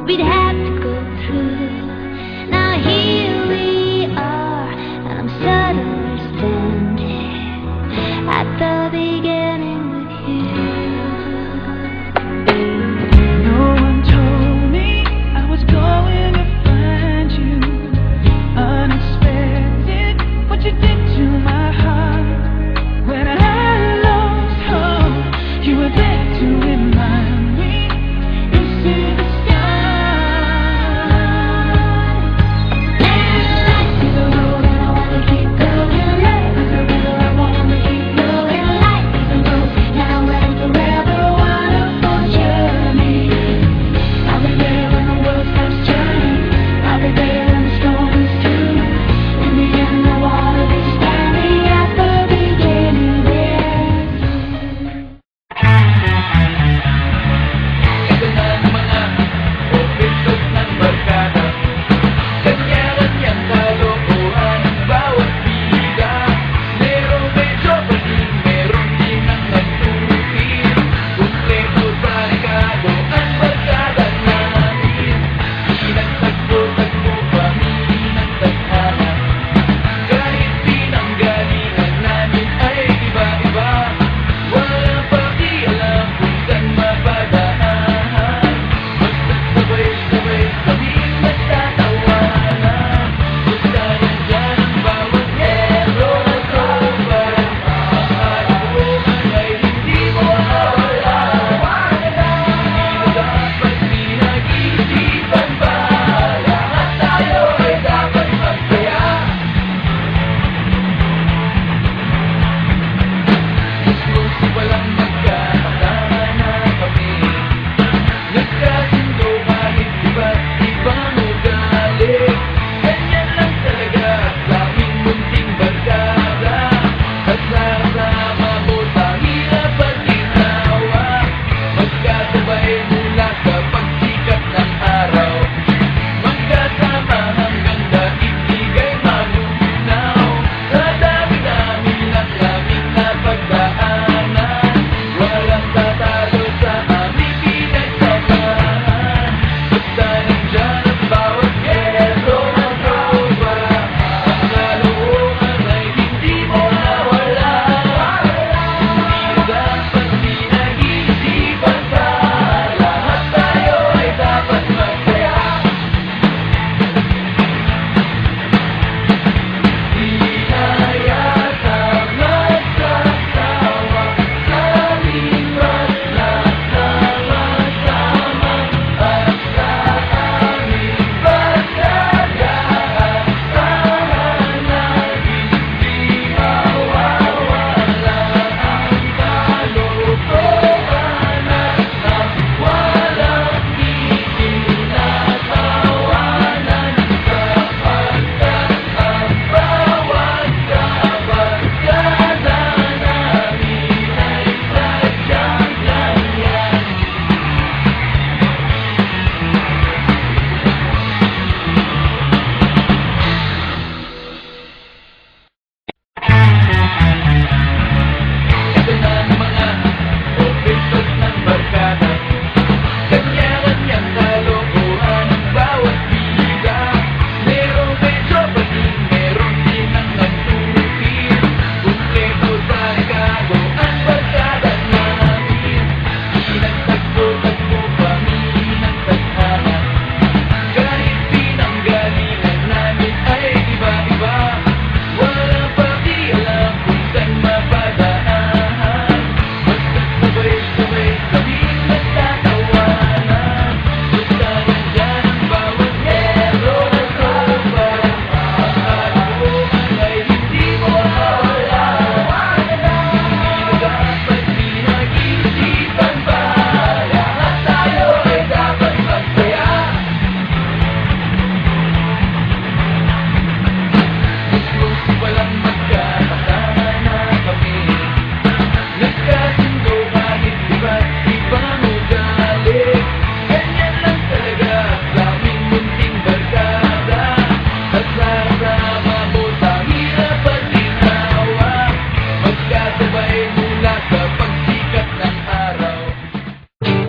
what we'd have to go through. Now here we are, and I'm suddenly standing at the beginning with you. No one told me I was going to find you unexpected. What you did to my heart when I lost hope, you were there to remind me. You see the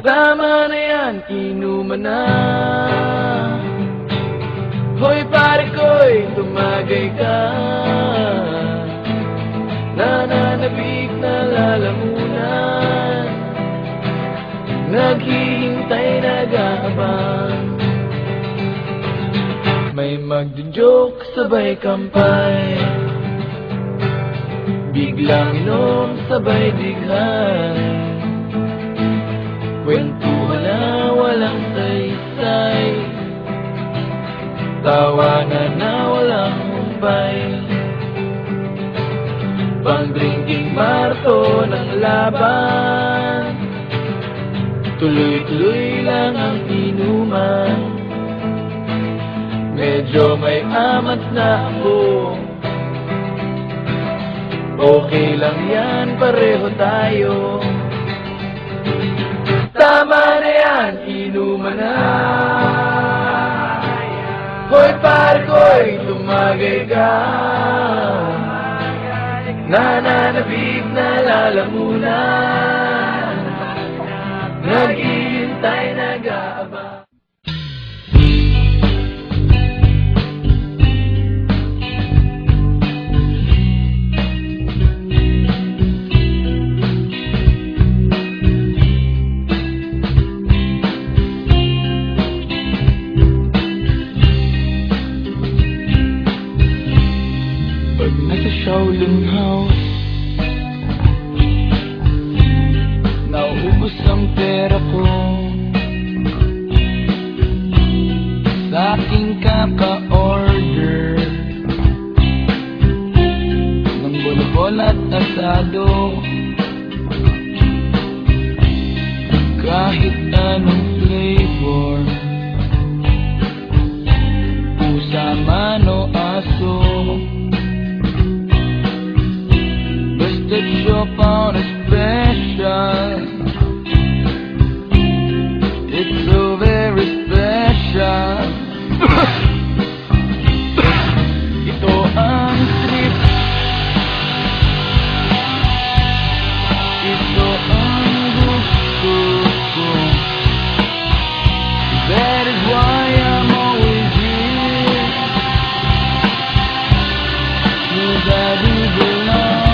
Tama na yan, yan, inuman na. Hoy pare ko'y tumagay ka, nananabik na lalamunan, naghihintay, nag-aabang. May magjo-joke, sabay kampay, biglang inom, sabay dighan, kwentuhan na walang saysay, tawanan na walang humpay, pang-drinking marathon ng laban, tuloy-tuloy lang ang inuman. Medyo may amat na ako, okay lang yan, pareho tayo. Tama na yan, inuman na. Hoy pare ko'y tumagay ka, nananabik na lalamunan, naghihintay, nag-aabang. Shaolin House, nauubos ang pera ko sa aking kaka-order ng bolobol at asado, kahit anong flavor, pusa man o aso. Shop on a special, it's so very special. Ito ang trip, ito ang gusto ko. That is why I'm always here. Nobody belongs.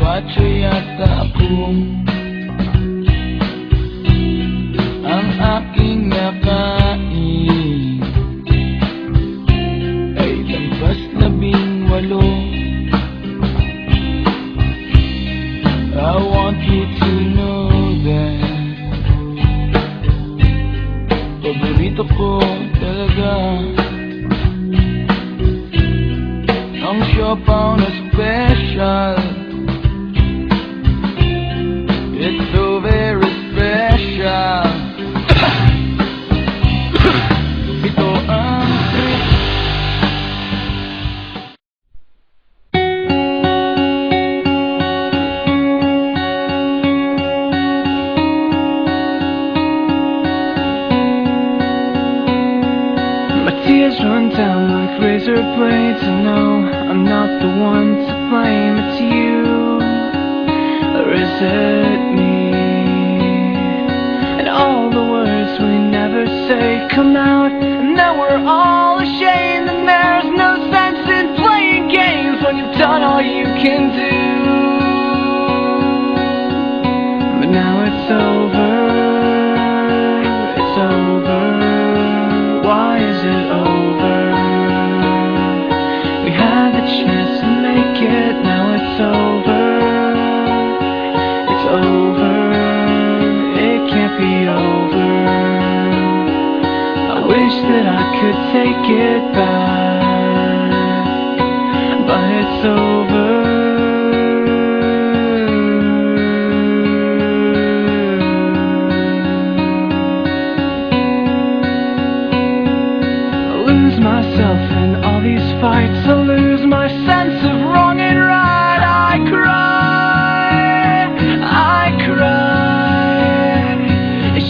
Pacho yata akong ang aking nakain ay lampas 18. I want you to know that paborito ko talaga ang shop on a special. It's so very special. Ito ang trip. My tears run down like razor blades. I know I'm not the one to blame. It's you, or is it me? And all the words we never say come out, and now we're all ashamed. And there's no sense in playing games when you've done all you can do. But now it's over, it's over. Why is it over? We had the chance to make it, now it's over. It's over, it can't be over. I wish that I could take it back, but it's over. I lose myself in all these fights, I lose my sense of wrong and right. I cry,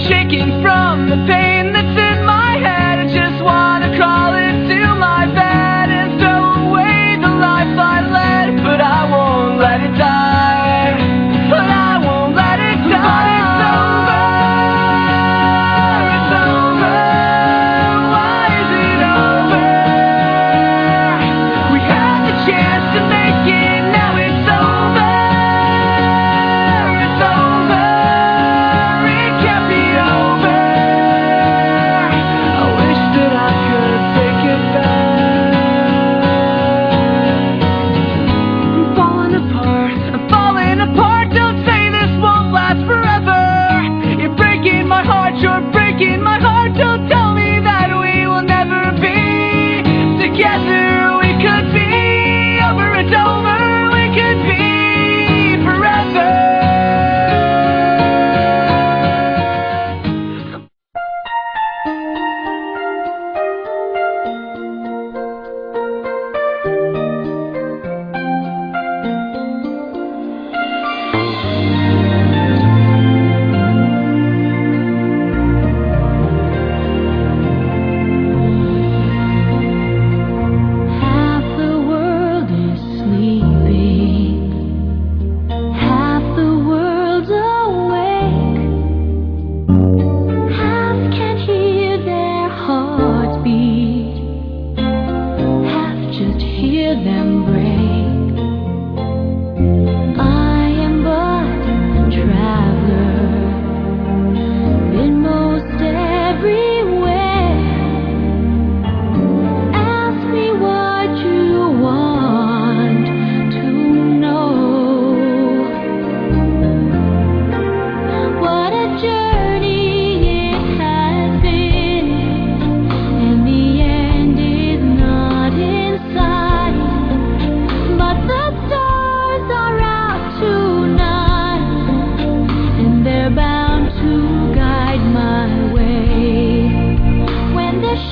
shaking from the pain that's in my head. I just wanna crawl into my bed and throw away the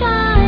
shine.